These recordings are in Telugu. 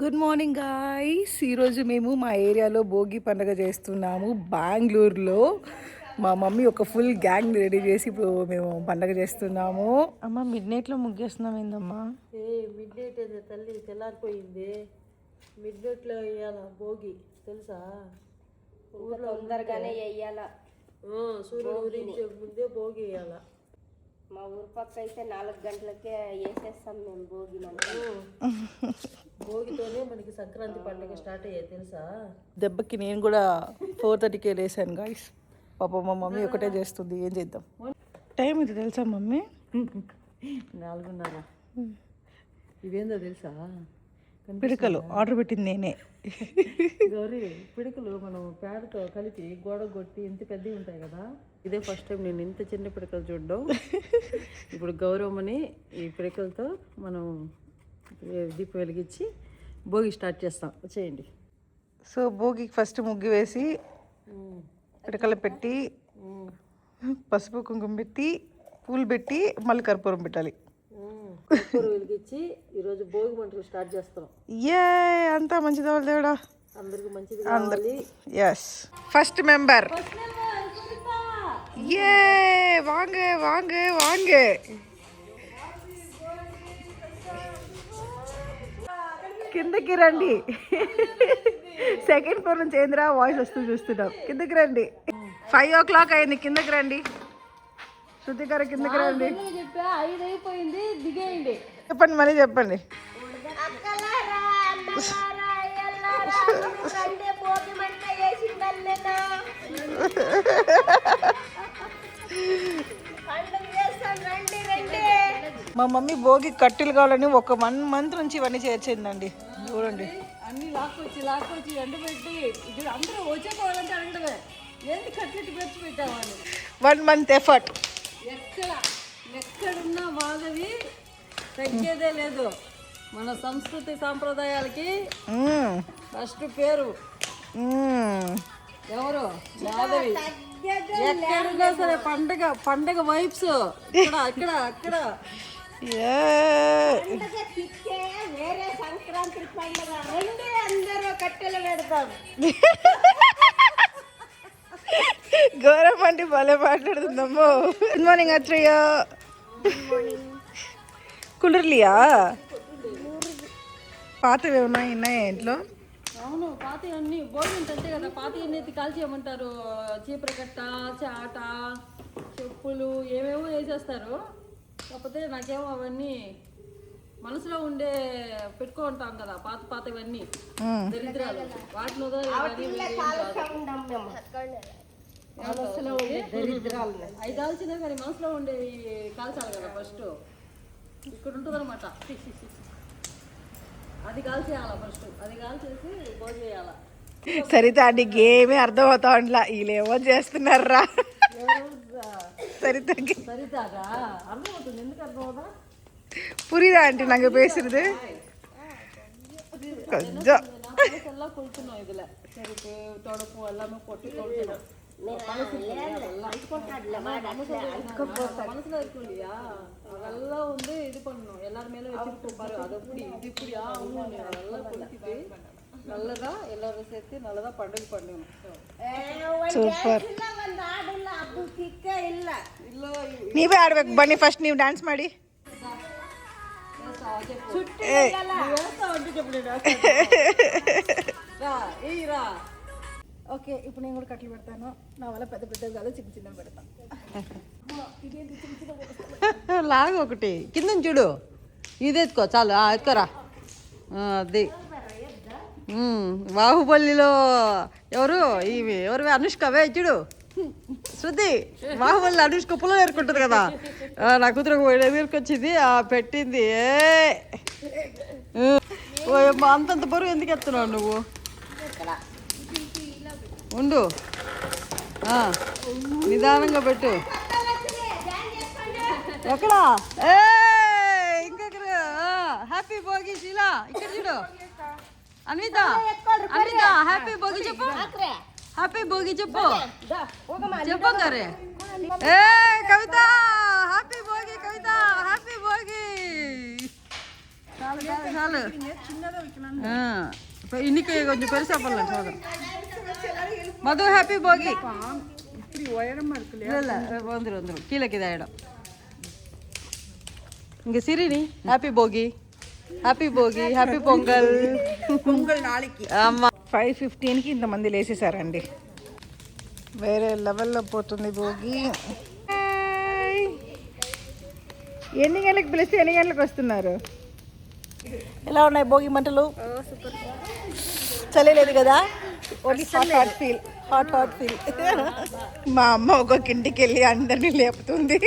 Good morning guys. ఈరోజు మేము మా ఏరియాలో భోగి పండుగ చేస్తున్నాము బెంగళూరులో. మా మమ్మీ ఒక ఫుల్ గ్యాంగ్ రెడీ చేసి ఇప్పుడు మేము పండుగ చేస్తున్నాము. అమ్మ మిడ్ నైట్లో ముగ్గేస్తున్నాం ఏందమ్మా? మిడ్ నైట్ అయితే తల్లి తెల్లారిపోయింది. మిడ్ నైట్లో వేయాల భోగి తెలుసా? ఊర్లో తొందరగానే వేయాల. సూర్యుడు ఉదయించే ముందే భోగి వేయాల. మా ఊరు పక్క అయితే 4 గంటలకే వేసేస్తాం మేము భోగి. భోగితోనే మనకి సంక్రాంతి పండుగ స్టార్ట్ అయ్యాయి తెలుసా? దెబ్బకి నేను కూడా 4:30కే లేసాను గాయ్స్. పాప మా మమ్మీ ఒకటే చేస్తుంది, ఏం చేద్దాం. టైం ఇది తెలుసా మమ్మీ? 4:30. ఇవేందో తెలుసా? పిడకలు ఆర్డర్ పెట్టింది నేనే. గౌరీ, పిడకలు మనం పేడతో కలిపి గోడ కొట్టి ఇంత పెద్దవి ఉంటాయి కదా. ఇదే ఫస్ట్ టైం నేను ఇంత చిన్న పిడకలు చూడడం. ఇప్పుడు గౌరవమని ఈ పిడకలతో మనం దీపం వెలిగించి భోగి స్టార్ట్ చేస్తాం. వచ్చేయండి. సో భోగికి ఫస్ట్ ముగ్గు వేసి పిడకలు పెట్టి పసుపు కుంకుమ పెట్టి పూలు పెట్టి మళ్ళీ కర్పూరం పెట్టాలి. కర్పూరం వెలిగించి ఈరోజు భోగి మంటలు స్టార్ట్ చేస్తాం. ఏ అంతా మంచిది వాళ్ళు దేవుడా, అందరికి మంచిది కావాలి. Yes first member. ఏ వాంగ వాంగ వాంగ. కిందకి రండి. సెకండ్ ఫ్లోర్ నుంచి ఏంద్రా వాయిస్ వస్తుంది చూస్తున్నాం. కిందకి రండి. 5 o'clock అయింది, కిందకి రండి. శృతి గారు కిందకి రండి. చెప్పా 5 అయిపోయింది, దిగేయండి. చెప్పండి, మళ్ళీ చెప్పండి. మా మమ్మీ భోగి కట్టెలు కావాలని ఒక 1 month నుంచి ఇవన్నీ చేర్చిందండి. చూడండి, అన్ని లాక్కొచ్చి ఎండబెట్టి ఇది అందరూ వచ్చేపోవాలంటే అడగడమే ఏంటి కట్టెట్టు పెట్టి పెట్టామని. 1 month ఎఫర్ట్. ఎక్కడున్నా మాధవి తగ్గేదే లేదు. మన సంస్కృతి సాంప్రదాయాలకి ఫస్ట్ పేరు ఎవరు? మాధవి. ఎక్కడున్నా సరే పండగ వైబ్స్ ఇక్కడ అక్కడ. వేరే సంక్రాంతి పండుగ అందరూ కట్టెలు పెడతాం. గౌరవం అంటే భలే మాట్లాడుతుందమ్మో. Good morning అత్రయ్య. కుళ్ళర్లియా పాతవి ఉన్నాయా ఇంట్లో? అవును, పాతి అన్ని భోజనం అంతే కదా. పాతి అన్ని ఎత్తి కాల్చేయమంటారు. చీపుర కట్ట, చాట, చెప్పులు ఏమేమో వేసేస్తారు. కాకపోతే నాకేమో అవన్నీ మనసులో ఉండే పెట్టుకుంటాం కదా, పాత ఇవన్నీ దరిద్రాలు. వాటిలో అవి కాల్చినా కానీ మనసులో ఉండే కాల్చాలి కదా ఫస్ట్. ఇక్కడ ఉంటుంది అనమాట, అది కాల్చేయాల ఫస్ట్. అది కాల్చేసి భోజనం చేయాల. సరిత నీకు ఏమీ అర్థం అవుతా ఉంట్లా, వీళ్ళేమో చేస్తున్నారా సరితకి. సరితాగా అర్థమవుతుంది. ఎందుకు అర్థం అవుతా? புரியுதா ஆண்டி நாங்கள் பேசுறது? கொஞ்சம் எல்லாம் கொளுத்தணும். இதுல செருப்பு தொடப்பு எல்லாமே போட்டு கொளுத்தணும். மனசுல இருக்கும் இல்லையா, அதெல்லாம் வந்து இது பண்ணணும். எல்லாரும் மேல வச்சுட்டு பாரு, அது எப்படி இது இப்படியா அதெல்லாம் கொளுத்திட்டு நல்லதா எல்லாரும் சேர்த்து நல்லதா பண்டிகை பண்ணணும். సూపర్. ನೀವೇ ಆಡ್ಬೇಕು ಬನ್ನಿ. ಫಸ್ಟ್ ನೀವು ಡ್ಯಾನ್ಸ್ ಮಾಡಿ. ఓకే, ఇప్పుడు నేను కూడా కట్టలు పెడతాను. నా వల్ల పెద్ద పెద్ద కాదు, చిన్న చిన్న పెడతాను. లాగా ఒకటి కింద చూడు, ఇది ఎత్తుకో చాలు. ఎత్తుకోరా. అది బాహుబలిలో ఎవరు అనుష్కవే చూడు. శృతి బాహుబలి అనుష్క పుల్ల ఏరుకుంటుంది కదా, నా కూతురు ఎదురుకొచ్చింది పెట్టింది. అంతంత బరువు ఎందుకు ఎత్తున్నావు నువ్వు? ఉండు, నిదానంగా పెట్టు. ఎక్కడా? ఇంకెక్కడ? హ్యాపీ భోగి శీలా. ఇక్కడ చూడు అన్విత, హ్యాపీ భోగి చెప్పు. హ్యాపీ భోగి చెప్పు. చెప్పు కరే. కవిత హ్యాపీ భోగి. కవిత హ్యాపీ భోగి. చాలు இன்னைக்கு கொஞ்சம் பெருசா பண்ணலாம் சோதரம் மது ஹாப்பி போகி இல்ல வந்துடும் கீழே இதாயிடும் இங்க சிரினி ஹாப்பி போகி హ్యాపీ భోగి హ్యాపీ పొంగల్ పొంగల్ నాளைకి అమ్మా 5:15కి ఇంతమంది లేసేసారండి. వేరే లెవెల్లో పోతుంది భోగి. ఎన్ని గంటలకు పిలిస్తే ఎన్ని గంటలకు వస్తున్నారు? ఎలా ఉన్నాయి భోగి మంటలు? చలిలేదు కదా? Only hot feel. మా అమ్మ ఒక్కొక్క ఇంటికి వెళ్ళి అందరినీ లేపుతుంది.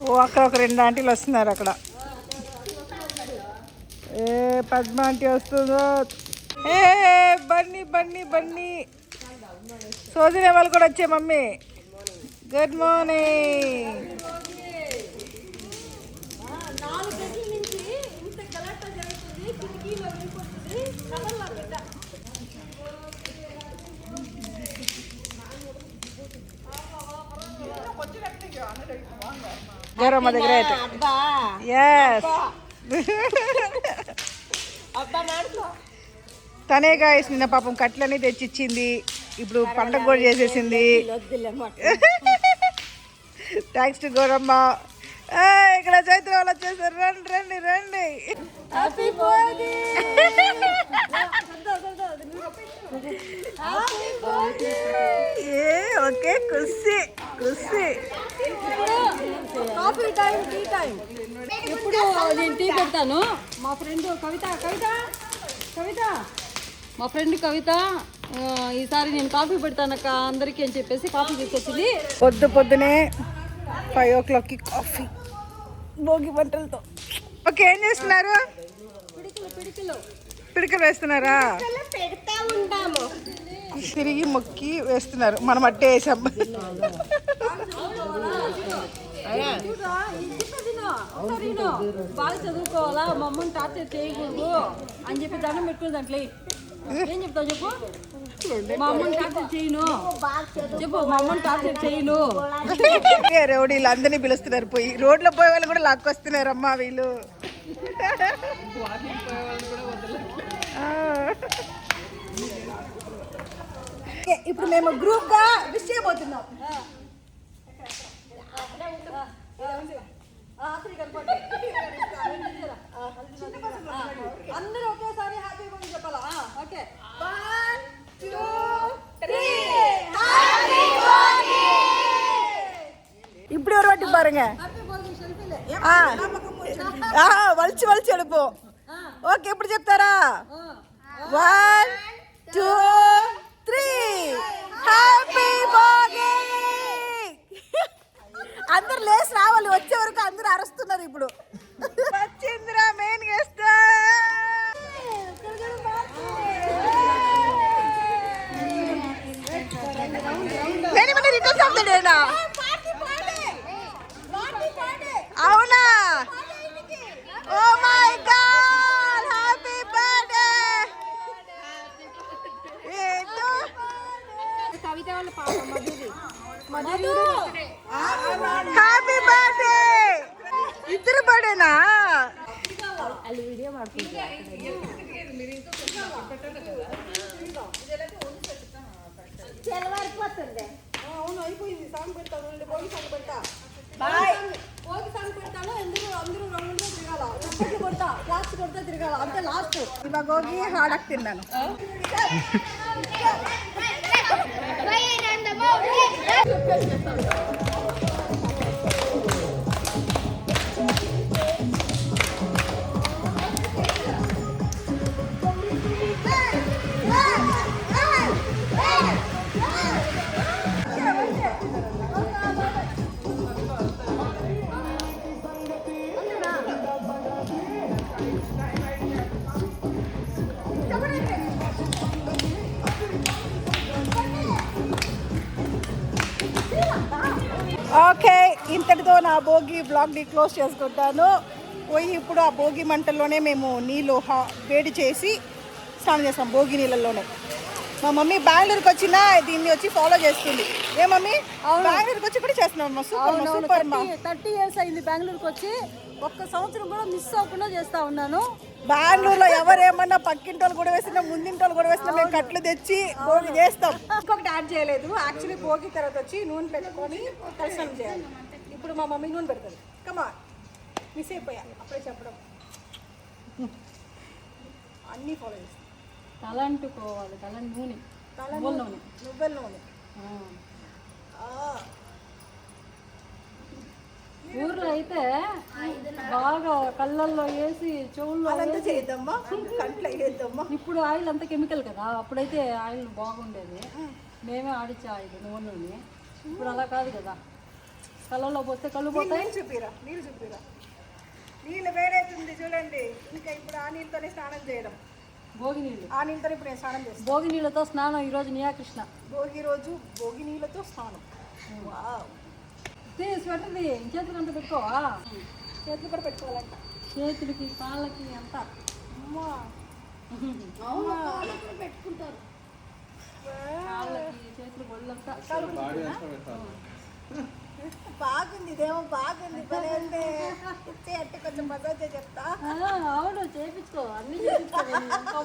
ఓ అక్కడ ఒక 2 ఆంటీలు వస్తున్నారు అక్కడ. ఏ పద్మ ఆంటీ వస్తుందో. ఏ బన్నీ సోదినే వాళ్ళు కూడా వచ్చే మమ్మీ. Good morning. గౌరమ్మ దగ్గర అయితే ఎస్ తనే గాయస్ నిన్న పాపం కట్లన్నీ తెచ్చిచ్చింది. ఇప్పుడు పండగ కూడా చేసేసింది. Thanks to Gouramma. ఇక్కడ చైత్ర వాళ్ళు వచ్చేసారు. రండి happy birthday. Okay Khushi coffee time tea time. ఇప్పుడు నేను టీ పెడతాను. మా ఫ్రెండ్ కవిత మా ఫ్రెండ్ కవిత ఈసారి నేను కాఫీ పెడతానక్క అందరికీ అని చెప్పేసి కాఫీ తీసుకొచ్చింది. పొద్దునే 5 o'clockకి కాఫీ భోగి మంటలతో. ఓకే ఏం చేస్తున్నారు? పిడికలు వేస్తున్నారా? తిరిగి మొక్కి వేస్తున్నారు. మనం అట్టే వేసాం. బాగా చదువుకోవాలా, మా అమ్మని టార్చర్ చేయకూడదు అని చెప్పి దండం పెట్టుకుని దాంట్లో ఏం చెప్తావు చెప్పు. మా అమ్మని టార్చర్ చేయను చెప్పు. మా అమ్మని టార్చర్ చేయను. రౌడీలు అందరినీ పిలుస్తున్నారు. పోయి రోడ్లో పోయే వాళ్ళు కూడా లాక్కొస్తున్నారు. అమ్మా వీళ్ళు ఇప్పుడు మేము గ్రూప్ గా విష్ చేయబోతున్నాం. అందరూ ఒకేసారి హ్యాపీ బర్త్డే చెప్పాలా? Okay 1 2 3 happy birthday. ఇప్పుడు ఎవరు పట్టి பாருங்க. వలిచి ఎడుపు. ఓకే ఇప్పుడు చెప్తారా? 1 2 3 హ్యాపీ బర్త్డే. అందరు లేచి రావాలి. వచ్చే వరకు అందరూ అరుస్తున్నారు. ఇప్పుడు వచ్చిందిరా మెయిన్ గెస్ట్. అవునా? Oh my God happy birthday. Kavitha వాళ్ళ పాప హ్యాపీ బర్త్డే. ఇద్దరు బర్త్డేనా? ಅಲ್ಲಿ ವಿಡಿಯೋ ಮಾಡ್ತಿದ್ದಾರೆ. అవును అయిపోయింది. సాంగ్ పెడతాను. భోగి సాంగ్ పెడతా. భోగి సాంగ్ పెడతాను. అందరూ రౌండ్లో తిరగాల. చప్పట్లు కొడతా, క్లాస్ కొడతా తిరగాల. అంతే లాస్ట్. ఇవాళ భోగి హాడక్ తిన్నాను. ఓకే ఇంతటితో నా భోగి బ్లాగ్ని క్లోజ్ చేసుకుంటాను. పోయి ఇప్పుడు ఆ భోగి మంటల్లోనే మేము నీళ్ళు వేడి చేసి స్నానం చేస్తాం, భోగి నీళ్ళల్లోనే. మా మమ్మీ బెంగళూరుకి వచ్చినా దీన్ని వచ్చి ఫాలో చేస్తుంది. ఏ మమ్మీ బెంగళూరుకి వచ్చి కూడా చేస్తున్నాం. సూపర్ 30 years అయింది బెంగళూరుకి వచ్చి, ఒక్క సంవత్సరం కూడా మిస్ అవ్వకుండా చేస్తా ఉన్నాను. బెంగళూరులో ఎవరేమన్నా పక్కింటోళ్ళు కూడా వేసినా ముందింటోళ్ళు కూడా వేసినా మేము కట్లు తెచ్చి భోగి చేస్తాం. ఇంకొకటి యాడ్ చేయలేదు, యాక్చువల్లీ భోగి తర్వాత వచ్చి నూనె పెట్టుకొని కలిసం చేయాలి. ఇప్పుడు మా మమ్మీ నూనె పెడుతుంది. కమా మిస్ అయిపోయా అప్పుడే చెప్పడం. అన్నీ ఫాలో చేస్తాం. తల అంటుకోవాలి, తల నూనె, నువ్వుల నూనె. ఊర్లో అయితే బాగా కళ్ళల్లో వేసి చెవుల్లో అదంతా చేద్దామా, కంట్లో వేద్దామా. ఇప్పుడు ఆయిల్ అంతా కెమికల్ కదా, అప్పుడైతే ఆయిల్ బాగుండేది, మేమే ఆడిచ్చే ఆయిల్ నూనె. ఇప్పుడు అలా కాదు కదా, కళ్ళల్లో పోతే కళ్ళు పోతాయి. నీళ్ళు చూపిరా, నీళ్ళు వేడవుతుంది చూడండి. ఇంకా ఇప్పుడు ఆ నీళ్ళతోనే స్నానం చేయడం, భోగి నీళ్ళు. ఆ నీళ్ళతో ఇప్పుడు నేను స్నానం చేస్తాను. భోగి నీళ్ళతో స్నానం ఈరోజు నియాకృష్ణ. భోగి రోజు భోగి నీళ్ళతో స్నానం. స్వెటర్ది చేతులు అంతా పెట్టుకోవా, చేతులు కూడా పెట్టుకోవాలంట, చేతులకి కాళ్ళకి అంతా. అమ్మా పెట్టుకుంటారు. కాళ్ళకి చేతులు ఒళ్ళంతా. బాగుంది, ఇదేమో బాగుంది. పదే అంటే కొంచెం మసాజ్ చెప్తా. అవును చేపించుకో, అన్ని చేపించుకో.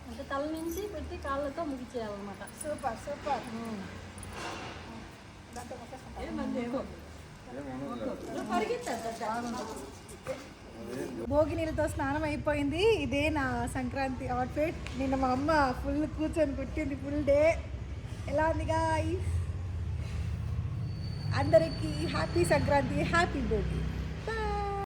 అంటే తల నుంచి పెట్టి కాళ్ళతో ముగిచేయాలన్నమాట. Super super. భోగి నీళ్ళతో స్నానం అయిపోయింది. ఇదే నా సంక్రాంతి అవుట్ఫిట్. నిన్న మా అమ్మ ఫుల్ కూర్చొని కుట్టింది, ఫుల్ డే. ఎలా ఉంది గాయ్స్? అందరికీ హ్యాపీ సంక్రాంతి, హ్యాపీ భోగి.